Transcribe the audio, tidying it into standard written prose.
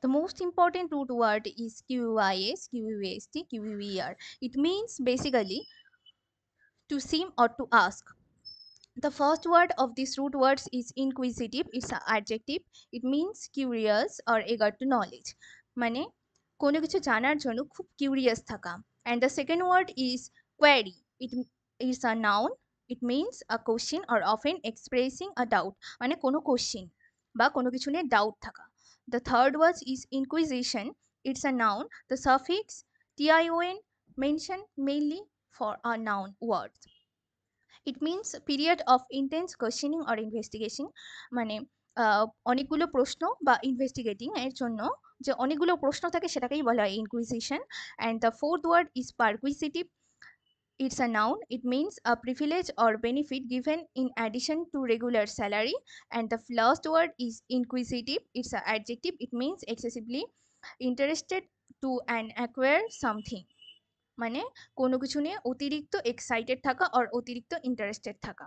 The most important root word is QUIS, QUAST, QUER. It means basically to seem or to ask. The first word of these root words is inquisitive. It's an adjective. It means curious or eager to knowledge. মানে কোনো কিছু জানার জন্য খুব curious থাকা। And the second word is query. It is a noun. It means a question or often expressing a doubt. মানে কোনো question বা কোনো কিছু নিয়ে ডাউট থাকা। The third word is inquisition. It's a noun. The suffix tion mention mainly for a noun word. It means period of intense questioning or investigation. মানে অনেকগুলো প্রশ্ন বা ইনভেস্টিগেটিং এর জন্য যে অনেকগুলো প্রশ্ন থাকে সেটাকেই বলা হয় inquisition. And the fourth word is perquisitive. It's a noun. It means a privilege or benefit given in addition to regular salary. And the last word is inquisitive. It's an adjective. It means excessively interested to and acquire something. মানে কোনো কিছু নিয়ে অতিরিক্ত excited থাকা আর অতিরিক্ত interested থাকা।